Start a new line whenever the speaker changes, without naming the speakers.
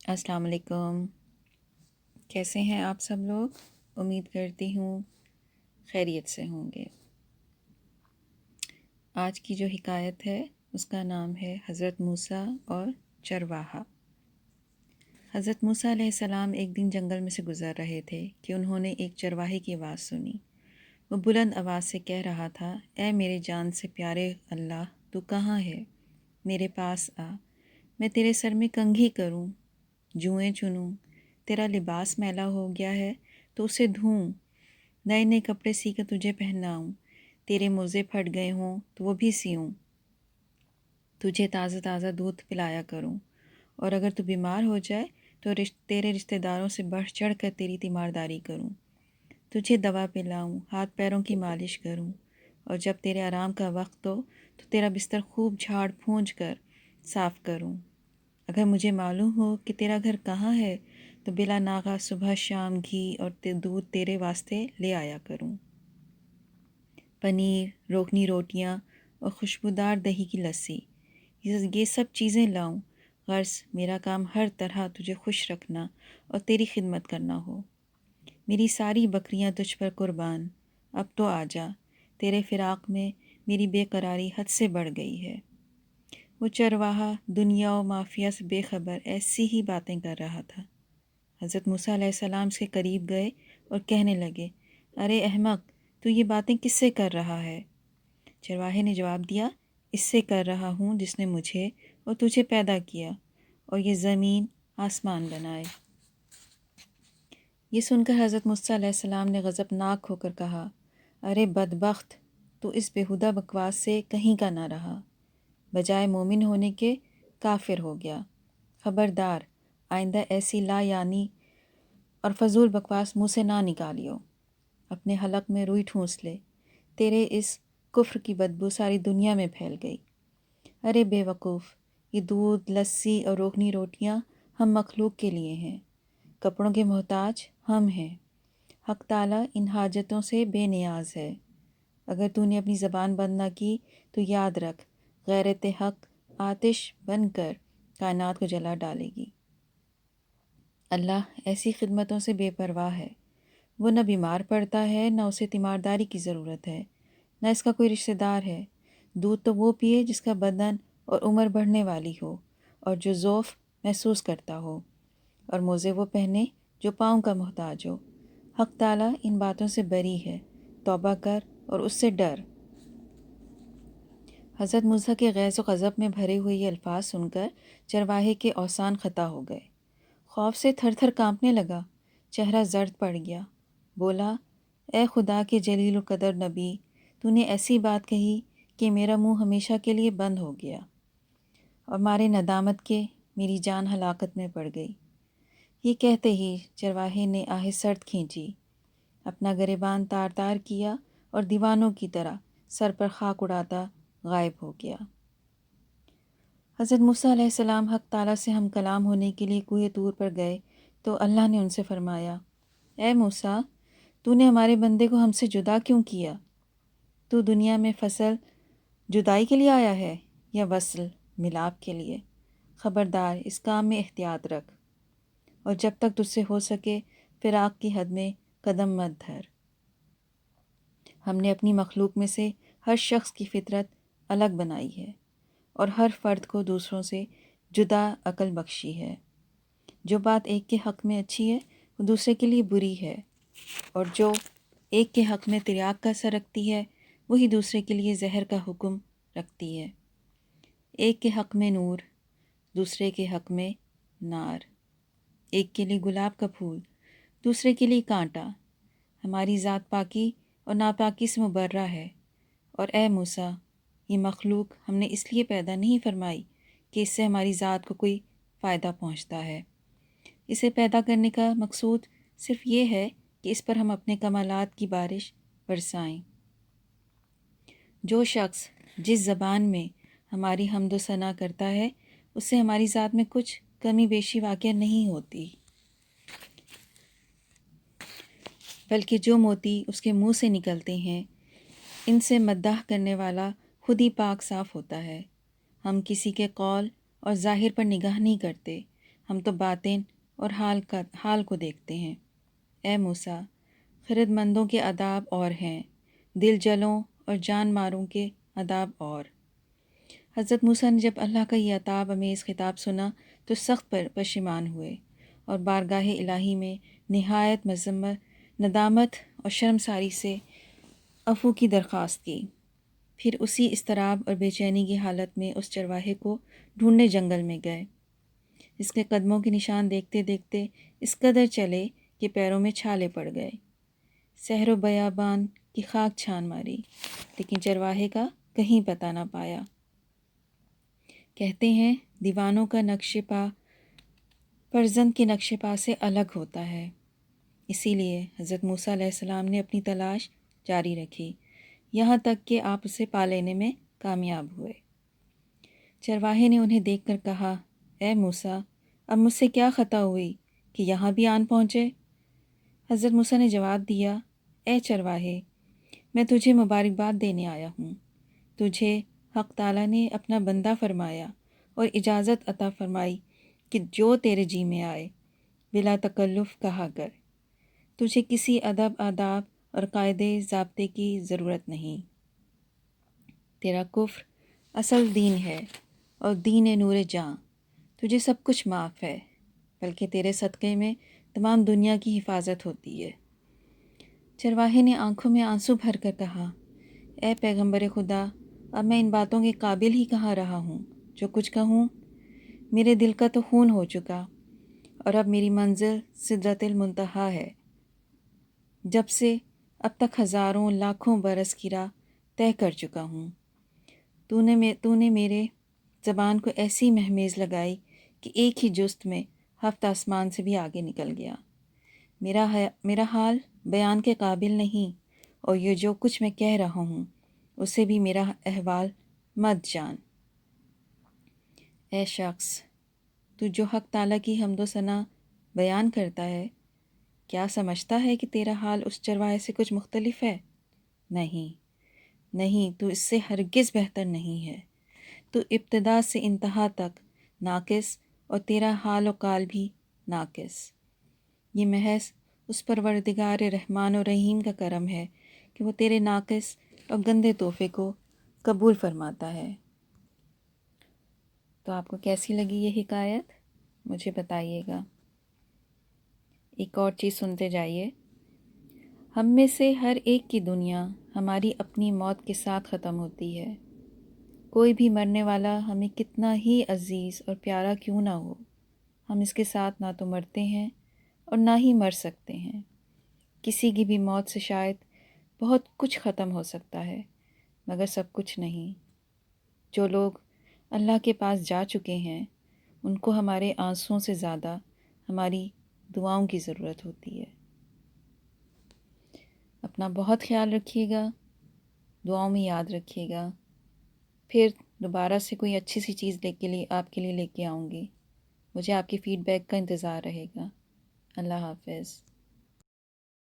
السلام علیکم، کیسے ہیں آپ سب لوگ؟ امید کرتی ہوں خیریت سے ہوں گے۔ آج کی جو حکایت ہے اس کا نام ہے حضرت موسیٰ اور چرواہا۔ حضرت موسیٰ علیہ السلام ایک دن جنگل میں سے گزر رہے تھے کہ انہوں نے ایک چرواہے کی آواز سنی۔ وہ بلند آواز سے کہہ رہا تھا، اے میرے جان سے پیارے اللہ، تو کہاں ہے؟ میرے پاس آ، میں تیرے سر میں کنگھی کروں، جوئیں چنوں۔ تیرا لباس میلا ہو گیا ہے تو اسے دھوؤں، نئے نئے کپڑے سی کر تجھے پہناؤں۔ تیرے موزے پھٹ گئے ہوں تو وہ بھی سیوں، تجھے تازہ تازہ دودھ پلایا کروں، اور اگر تو بیمار ہو جائے تو تیرے رشتہ داروں سے بڑھ چڑھ کر تیری تیمارداری کروں، تجھے دوا پلاؤں، ہاتھ پیروں کی مالش کروں، اور جب تیرے آرام کا وقت ہو تو تیرا بستر خوب جھاڑ پھونچ کر صاف کروں۔ اگر مجھے معلوم ہو کہ تیرا گھر کہاں ہے تو بلا ناغہ صبح شام گھی اور دودھ تیرے واسطے لے آیا کروں، پنیر، روغنی روٹیاں اور خوشبودار دہی کی لسی، یہ سب چیزیں لاؤں، غرض میرا کام ہر طرح تجھے خوش رکھنا اور تیری خدمت کرنا ہو۔ میری ساری بکریاں تجھ پر قربان، اب تو آ جا، تیرے فراق میں میری بے قراری حد سے بڑھ گئی ہے۔ وہ چرواہا دنیا و مافیہ سے بے خبر ایسی ہی باتیں کر رہا تھا۔ حضرت موسیٰ علیہ السلام اس کے قریب گئے اور کہنے لگے، ارے احمق، تو یہ باتیں کس سے کر رہا ہے؟ چرواہے نے جواب دیا، اس سے کر رہا ہوں جس نے مجھے اور تجھے پیدا کیا اور یہ زمین آسمان بنائے۔ یہ سن کر حضرت موسیٰ علیہ السلام نے غضبناک ہو کر کہا، ارے بدبخت، تو اس بیہودہ بکواس سے کہیں کا نہ رہا، بجائے مومن ہونے کے کافر ہو گیا۔ خبردار، آئندہ ایسی لا یعنی اور فضول بکواس منہ سے نہ نکالیو، اپنے حلق میں روئی ٹھونس لے، تیرے اس کفر کی بدبو ساری دنیا میں پھیل گئی۔ ارے بے وقوف، یہ دودھ، لسی اور روغنی روٹیاں ہم مخلوق کے لیے ہیں، کپڑوں کے محتاج ہم ہیں، حق تعالیٰ ان حاجتوں سے بے نیاز ہے۔ اگر تو نے اپنی زبان بند نہ کی تو یاد رکھ، غیرت حق آتش بن کر کائنات کو جلا ڈالے گی۔ اللہ ایسی خدمتوں سے بے پرواہ ہے، وہ نہ بیمار پڑتا ہے، نہ اسے تیمارداری کی ضرورت ہے، نہ اس کا کوئی رشتہ دار ہے۔ دودھ تو وہ پیے جس کا بدن اور عمر بڑھنے والی ہو اور جو ضعف محسوس کرتا ہو، اور موزے وہ پہنے جو پاؤں کا محتاج ہو۔ حق تعالیٰ ان باتوں سے بری ہے، توبہ کر اور اس سے ڈر۔ حضرت موسیٰ کے غیظ و غضب میں بھرے ہوئے یہ الفاظ سن کر چرواہے کے اوسان خطا ہو گئے، خوف سے تھر تھر کانپنے لگا، چہرہ زرد پڑ گیا۔ بولا، اے خدا کے جلیل القدر نبی، تو نے ایسی بات کہی کہ میرا منہ ہمیشہ کے لیے بند ہو گیا، اور مارے ندامت کے میری جان ہلاکت میں پڑ گئی۔ یہ کہتے ہی چرواہے نے آہ سرد کھینچی، اپنا گریبان تار تار کیا اور دیوانوں کی طرح سر پر خاک اڑاتا غائب ہو گیا۔ حضرت موسیٰ علیہ السلام حق تعالیٰ سے ہم کلام ہونے کے لیے کوہ طور پر گئے تو اللہ نے ان سے فرمایا، اے موسیٰ، تو نے ہمارے بندے کو ہم سے جدا کیوں کیا؟ تو دنیا میں فصل جدائی کے لیے آیا ہے یا وصل ملاپ کے لیے؟ خبردار، اس کام میں احتیاط رکھ، اور جب تک تجھ سے ہو سکے فراق کی حد میں قدم مت دھر۔ ہم نے اپنی مخلوق میں سے ہر شخص کی فطرت الگ بنائی ہے اور ہر فرد کو دوسروں سے جدا عقل بخشی ہے۔ جو بات ایک کے حق میں اچھی ہے وہ دوسرے کے لیے بری ہے، اور جو ایک کے حق میں تریاق کا اثر رکھتی ہے وہی دوسرے کے لیے زہر کا حکم رکھتی ہے۔ ایک کے حق میں نور، دوسرے کے حق میں نار، ایک کے لیے گلاب کا پھول، دوسرے کے لیے کانٹا۔ ہماری ذات پاکی اور ناپاکی سے مبرہ ہے، اور اے موسیٰ، یہ مخلوق ہم نے اس لیے پیدا نہیں فرمائی کہ اس سے ہماری ذات کو کوئی فائدہ پہنچتا ہے۔ اسے پیدا کرنے کا مقصود صرف یہ ہے کہ اس پر ہم اپنے کمالات کی بارش برسائیں۔ جو شخص جس زبان میں ہماری حمد و ثنا کرتا ہے اس سے ہماری ذات میں کچھ کمی بیشی واقع نہیں ہوتی، بلکہ جو موتی اس کے منہ سے نکلتے ہیں ان سے مداح کرنے والا خود ہی پاک صاف ہوتا ہے۔ ہم کسی کے قول اور ظاہر پر نگاہ نہیں کرتے، ہم تو باطن اور حال کو دیکھتے ہیں۔ اے موسیٰ، خرد مندوں کے آداب اور ہیں، دل جلوں اور جان ماروں کے آداب اور۔ حضرت موسیٰ نے جب اللہ کا یہ عتاب امیز خطاب سنا تو سخت پشیمان ہوئے اور بارگاہ الہی میں نہایت مذمت، ندامت اور شرمساری سے عفو کی درخواست کی۔ پھر اسی اضطراب اور بے چینی کی حالت میں اس چرواہے کو ڈھونڈنے جنگل میں گئے۔ اس کے قدموں کے نشان دیکھتے دیکھتے اس قدر چلے کہ پیروں میں چھالے پڑ گئے۔ صحر و بیابان کی خاک چھان ماری، لیکن چرواہے کا کہیں پتہ نہ پایا۔ کہتے ہیں دیوانوں کا نقش پا فرزند کے نقش پا سے الگ ہوتا ہے۔ اسی لیے حضرت موسیٰ علیہ السلام نے اپنی تلاش جاری رکھی، یہاں تک کہ آپ اسے پا لینے میں کامیاب ہوئے۔ چرواہے نے انہیں دیکھ کر کہا، اے موسیٰ، اب مجھ سے کیا خطا ہوئی کہ یہاں بھی آن پہنچے؟ حضرت موسیٰ نے جواب دیا، اے چرواہے، میں تجھے مبارکباد دینے آیا ہوں۔ تجھے حق تعالیٰ نے اپنا بندہ فرمایا اور اجازت عطا فرمائی کہ جو تیرے جی میں آئے بلا تکلف کہا کر۔ تجھے کسی ادب، آداب اور قاعدے ضابطے کی ضرورت نہیں۔ تیرا کفر اصل دین ہے اور دین نور جاں۔ تجھے سب کچھ معاف ہے، بلکہ تیرے صدقے میں تمام دنیا کی حفاظت ہوتی ہے۔ چرواہے نے آنکھوں میں آنسو بھر کر کہا، اے پیغمبر خدا، اب میں ان باتوں کے قابل ہی کہاں رہا ہوں جو کچھ کہوں؟ میرے دل کا تو خون ہو چکا، اور اب میری منزل سدرۃ المنتہا ہے۔ جب سے اب تک ہزاروں لاکھوں برس کی راہ طے کر چکا ہوں۔ تو نے میرے زبان کو ایسی مہمیز لگائی کہ ایک ہی جست میں 7 آسمان سے بھی آگے نکل گیا۔ میرا حال بیان کے قابل نہیں، اور یہ جو کچھ میں کہہ رہا ہوں اسے بھی میرا احوال مت جان۔ اے شخص، تو جو حق تعالیٰ کی حمد و ثنا بیان کرتا ہے، کیا سمجھتا ہے کہ تیرا حال اس چرواہے سے کچھ مختلف ہے؟ نہیں، تو اس سے ہرگز بہتر نہیں ہے۔ تو ابتدا سے انتہا تک ناقص، اور تیرا حال و قال بھی ناقص۔ یہ محض اس پروردگار رحمان و رحیم کا کرم ہے کہ وہ تیرے ناقص اور گندے تحفے کو قبول فرماتا ہے۔ تو آپ کو کیسی لگی یہ حکایت؟ مجھے بتائیے گا۔ ایک اور چیز سنتے جائیے۔ ہم میں سے ہر ایک کی دنیا ہماری اپنی موت کے ساتھ ختم ہوتی ہے۔ کوئی بھی مرنے والا ہمیں کتنا ہی عزیز اور پیارا کیوں نہ ہو، ہم اس کے ساتھ نہ تو مرتے ہیں اور نہ ہی مر سکتے ہیں۔ کسی کی بھی موت سے شاید بہت کچھ ختم ہو سکتا ہے، مگر سب کچھ نہیں۔ جو لوگ اللہ کے پاس جا چکے ہیں ان کو ہمارے آنسوؤں سے زیادہ ہماری دعاؤں کی ضرورت ہوتی ہے۔ اپنا بہت خیال رکھیے گا، دعاؤں میں یاد رکھیے گا۔ پھر دوبارہ سے کوئی اچھی سی چیز آپ کے لیے لے کے آؤں گی۔ مجھے آپ کی فیڈ بیک کا انتظار رہے گا۔ اللہ حافظ۔